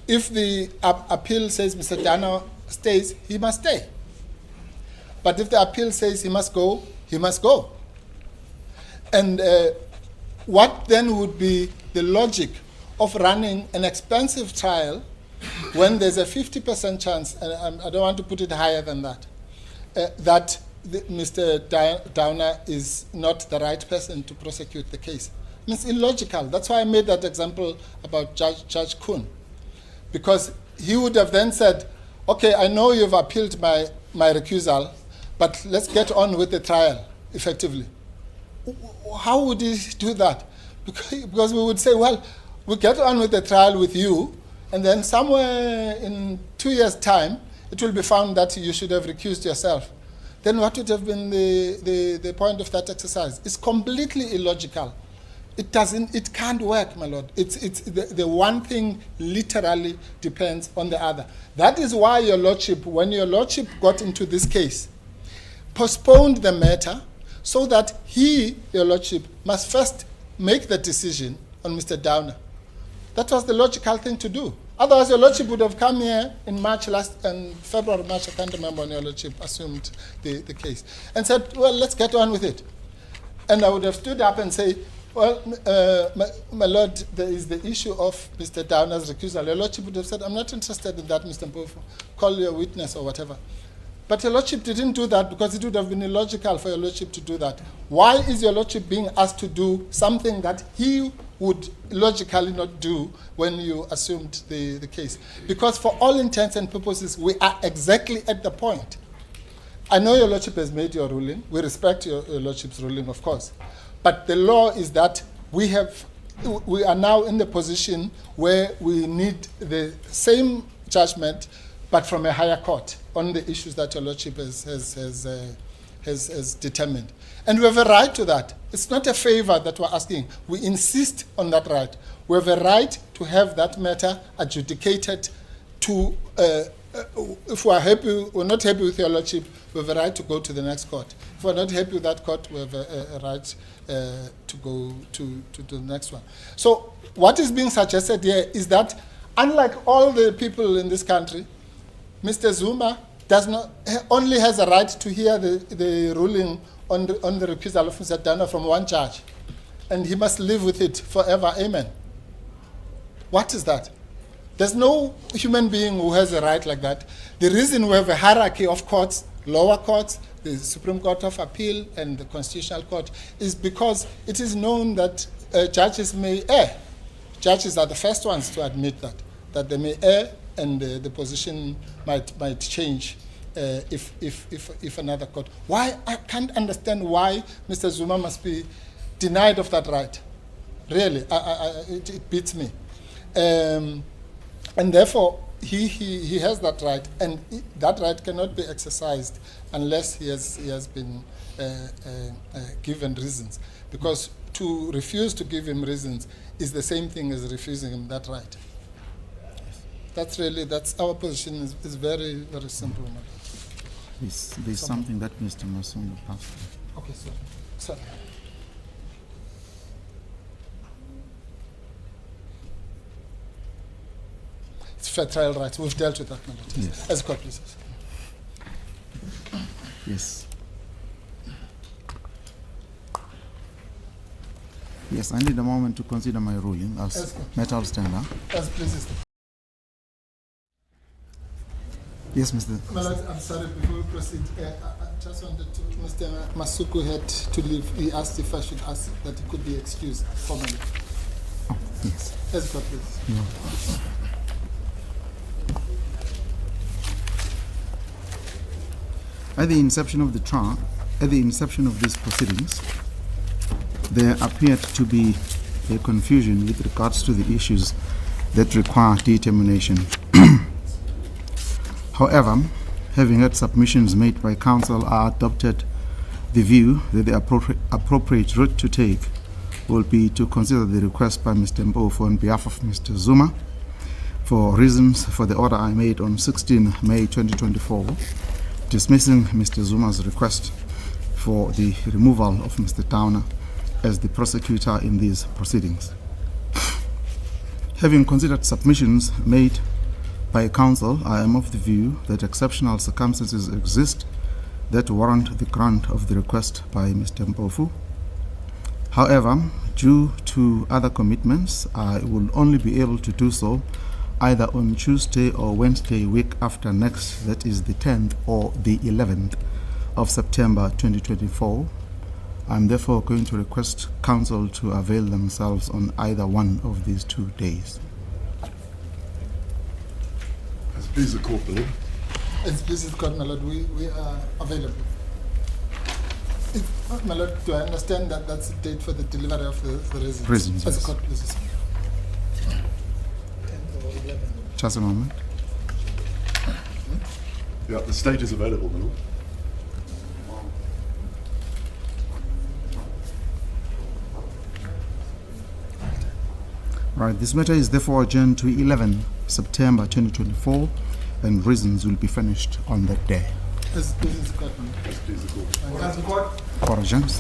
If the appeal says Mr. Dana stays, he must stay. But if the appeal says he must go, he must go. And what then would be the logic of running an expensive trial when there's a 50% chance, and I don't want to put it higher than that, that Mr. Downer is not the right person to prosecute the case? I mean, it's illogical. That's why I made that example about Judge Kuhn. Because he would have then said, okay, I know you've appealed my recusal, but let's get on with the trial, effectively. How would he do that? Because we would say, well, we'll get on with the trial with you, and then somewhere in 2 years' time, it will be found that you should have recused yourself. Then what would have been the point of that exercise? It's completely illogical. It can't work, my lord. It's the one thing literally depends on the other. That is why your lordship, when your lordship got into this case, postponed the matter so that your lordship, must first make the decision on Mr. Downer. That was the logical thing to do. Otherwise, your lordship would have come here in February, March, I can't remember when your lordship assumed the case, and said, well, let's get on with it. And I would have stood up and say, well, my lord, there is the issue of Mr. Downer's recusal. Your lordship would have said, I'm not interested in that, Mr. Mpofu. Call your witness or whatever. But your lordship didn't do that because it would have been illogical for your lordship to do that. Why is your lordship being asked to do something that he would logically not do when you assumed the case? Because for all intents and purposes, we are exactly at the point. I know your lordship has made your ruling. We respect your lordship's ruling, of course. But the law is that we are now in the position where we need the same judgment, but from a higher court on the issues that your lordship has determined. And we have a right to that. It's not a favor that we're asking. We insist on that right. We have a right to have that matter adjudicated to, if we're not happy with your lordship, we have a right to go to the next court. If we're not happy with that court, we have a right to go to the next one. So what is being suggested here is that, unlike all the people in this country, Mr. Zuma only has a right to hear the ruling on the recusal of Mr. Dana from one judge, and he must live with it forever. Amen. What is that? There's no human being who has a right like that. The reason we have a hierarchy of courts, lower courts, the Supreme Court of Appeal, and the Constitutional Court, is because it is known that judges may err. Judges are the first ones to admit that they may err, and the position might change if another court. Why? I can't understand why Mr. Zuma must be denied of that right. Really, it beats me. And therefore, he has that right, and that right cannot be exercised unless he has been given reasons. Because to refuse to give him reasons is the same thing as refusing him that right. That's our position is very, very simple. There's something that Mr. Masumbu asked. Okay, sir. It's fair trial rights. We've dealt with that, my lord. Yes. As court pleases. Yes. Yes, I need a moment to consider my ruling. I'll stand up. As pleases. Yes, Mr. My lord, I'm sorry, before we proceed, I just wanted to, Mr. Masuku had to leave. He asked if I should ask that he could be excused formally. Oh, yes. As court pleases. No. At the inception of the trial, at the inception of these proceedings, there appeared to be a confusion with regards to the issues that require determination However, having had submissions made by council, I adopted the view that the appropriate route to take will be to consider the request by Mr. Mpofu on behalf of Mr. Zuma for reasons for the order I made on 16 May 2024, dismissing Mr. Zuma's request for the removal of Mr. Towner as the prosecutor in these proceedings. Having considered submissions made by council, I am of the view that exceptional circumstances exist that warrant the grant of the request by Mr. Mpofu. However, due to other commitments, I will only be able to do so either on Tuesday or Wednesday week after next, that is the 10th or the 11th of September 2024. I'm therefore going to request council to avail themselves on either one of these 2 days. As please the court, my lord. As please the court, my lord, we are available. My lord, do I understand that that's the date for the delivery of the residence? Prisons, As yes. the court pleases. 10th or 11th. Just a moment. Yeah, the stage is available, my lord. Right, this matter is therefore adjourned to 11 September 2024, and reasons will be finished on that day. As please the court, my lord. As please the court. For agents.